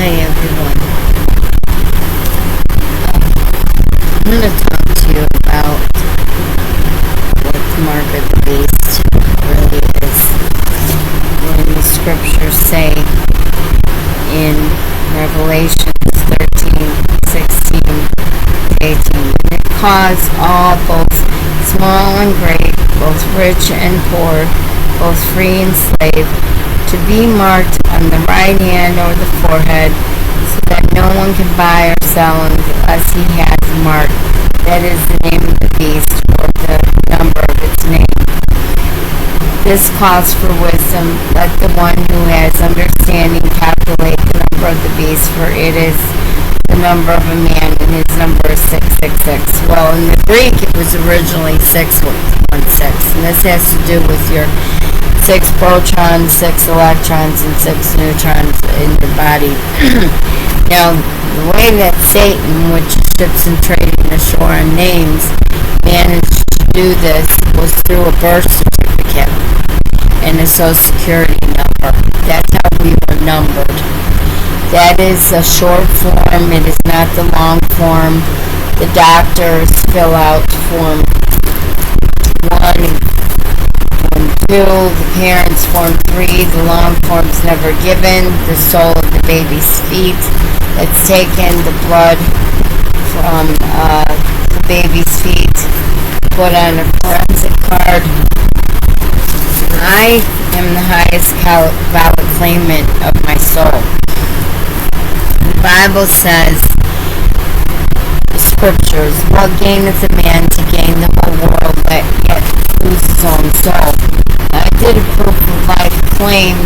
Hi everyone. I'm going to talk to you about what the mark of the beast really is. When the scriptures say in Revelation 13:16-18, and it caused all, both small and great, both rich and poor, both free and slave, to be marked on the right hand or the forehead, so that no one can buy or sell unless he has a mark, that is the name of the beast or the number of its name. This calls for wisdom. Let the one who has understanding calculate the number of the beast, for it is the number of a man, and his number is 666. Well, in the Greek, it was originally 616, and this has to do with your 6 protons, 6 electrons, and 6 neutrons in your body. Now, the way that Satan, which sits and trading ashore on names, managed to do this was through a birth certificate and a social security number. That's how we were numbered. That is a short form. It is not the long form. The doctors fill out form 1 and 2, the parents form 3, the long form's never given, the sole of the baby's feet, it's taken, the blood from the baby's feet, put on a forensic card. I am the highest valid claimant of my soul. The Bible says, the scriptures, what gaineth a man to gain the whole world, but yet lose his own soul? I did a proof of life claim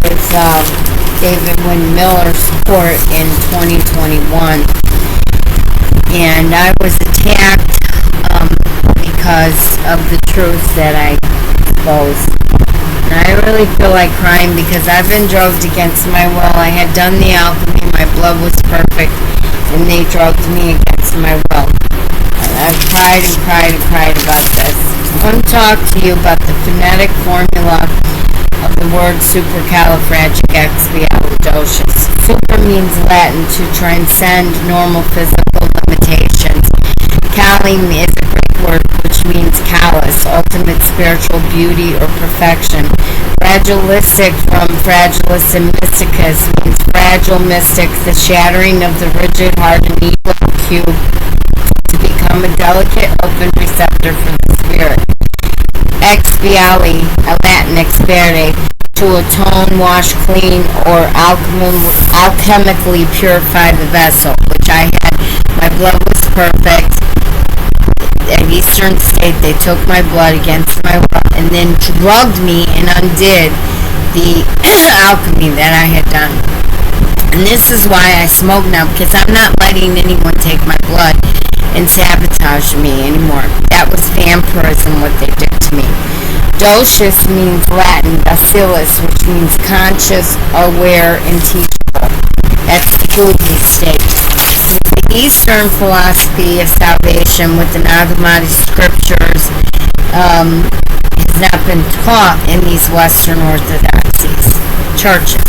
with David Wynn Miller's court in 2021, and I was attacked because of the truth that I exposed. And I really feel like crying because I've been drugged against my will. I had done the alchemy, my blood was perfect, and they drugged me against my will. And I've cried and cried and cried about this. I want to talk to you about the phonetic formula of the word supercalifragilisticexpialidocious. Super means Latin to transcend normal physical limitations. Calim is a Greek word which means callous, ultimate spiritual beauty or perfection. Fragilistic from fragilis and mysticus means fragile mystic, the shattering of the rigid, hardened ego cube to become a delicate, open receptor for the spirit. Expiali, a Latin expere, to atone, wash clean, or alchemically purify the vessel, which I had. My blood was perfect. At Eastern State, they took my blood against my will and then drugged me and undid the alchemy that I had done. And this is why I smoke now, because I'm not letting anyone take my blood and sabotage me anymore. That was vampirism, what they did to me. Docious means Latin, bacillus, which means conscious, aware, and teachable. That's the Buddha state. The Eastern philosophy of salvation with the Hamadi scriptures has not been taught in these Western Orthodoxies churches.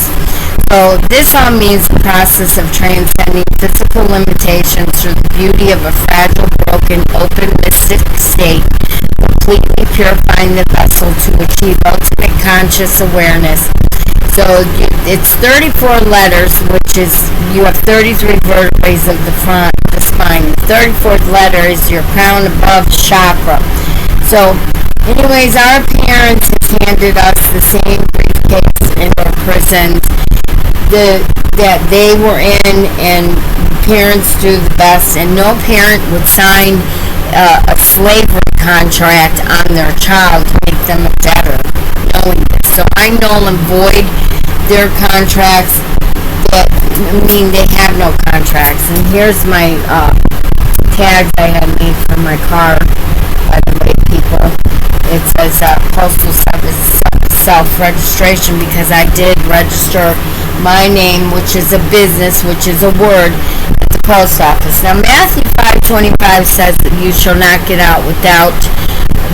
So this all means the process of transcending physical limitations through the beauty of a fragile, broken, open, mystic state, completely purifying the vessel to achieve ultimate conscious awareness. So it's 34 letters, which is, you have 33 vertebrae of the front, the spine. The 34th letter is your crown above chakra. So anyways, our parents have handed us the same briefcase in our prisons that they were in, and parents do the best, and no parent would sign a slavery contract on their child to make them a debtor, knowing this. So I null and void their contracts that mean they have no contracts. And here's my tags I had made for my car, by the way, people. It says postal service self-registration, because I did register my name, which is a business, which is a word, at the post office. Now Matthew 5:25 says that you shall not get out without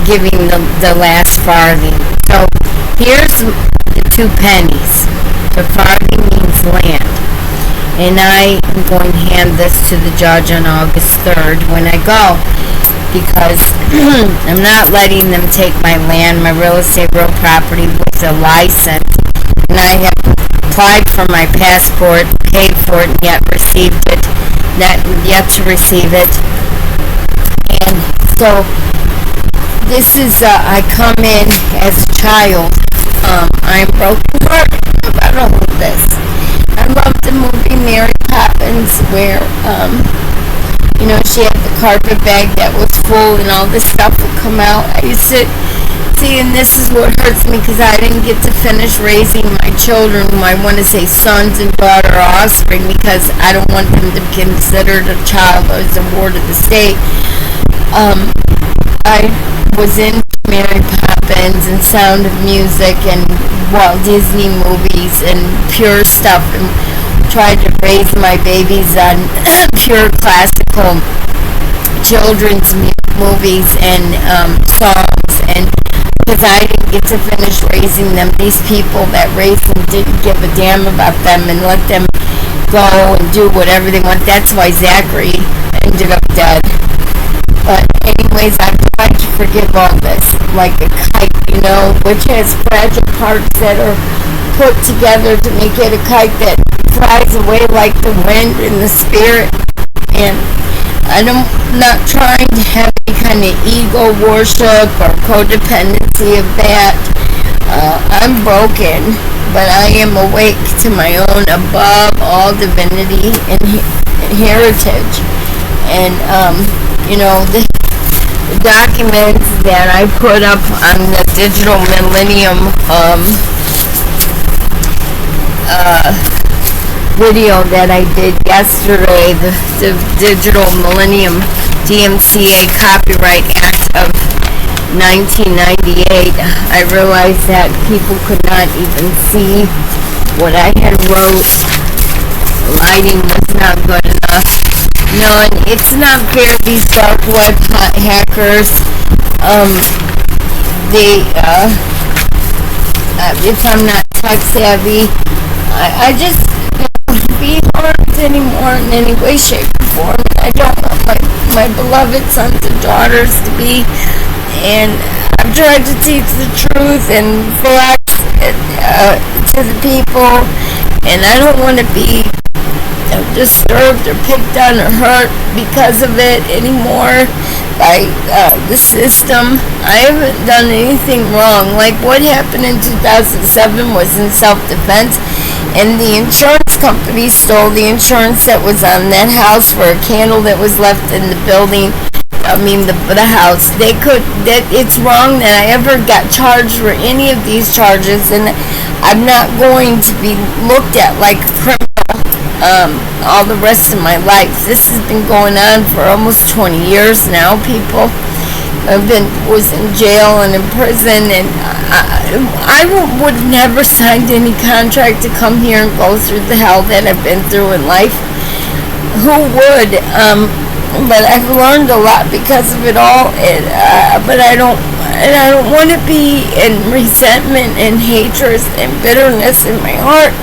giving the last farthing. So here's the 2 pennies. The farthing means land. And I am going to hand this to the judge on August 3rd when I go, because I'm not letting them take my land, my real estate, real property with a license. And I have applied for my passport, paid for it, and yet received it, yet to receive it. And so this is, I come in as a child. I'm broken hearted about all of this. I love the movie Mary Poppins, where, she had the carpet bag that was full and all this stuff would come out. I used to see, and this is what hurts me, because I didn't get to finish raising my children, whom I want to say sons and daughter or offspring, because I don't want them to be considered a child as a ward of the state. I was into Mary Poppins and Sound of Music and Walt Disney movies and pure stuff, and tried to raise my babies on pure classical children's movies and songs, and because I didn't get to finish raising them, these people that raised them didn't give a damn about them and let them go and do whatever they want. That's why Zachary ended up dead. But anyways, I've tried to forgive all this, like a kite, which has fragile parts that are put together to make it a kite that flies away like the wind and the spirit. And I'm not trying to have any kind of ego worship or codependency of that. I'm broken, but I am awake to my own above all divinity and heritage. And, the documents that I put up on the digital millennium video that I did yesterday, the Digital Millennium DMCA Copyright Act of 1998, I realized that people could not even see what I had wrote. The lighting was not good enough. And it's not fair, these dark web hackers, if I'm not tech savvy, I just be harmed anymore in any way, shape, or form. I don't want my beloved sons and daughters to be, and I've tried to teach the truth and facts to the people, and I don't want to be disturbed or picked on or hurt because of it anymore by the system. I haven't done anything wrong. Like what happened in 2007 was in self-defense, and the insurance company stole the insurance that was on that house for a candle that was left in the building. The house. It's wrong that I ever got charged for any of these charges, and I'm not going to be looked at like a criminal all the rest of my life. This has been going on for almost 20 years now, people. Was in jail and in prison, and I would have never signed any contract to come here and go through the hell that I've been through in life. Who would? But I've learned a lot because of it all. But I don't want to be in resentment and hatred and bitterness in my heart.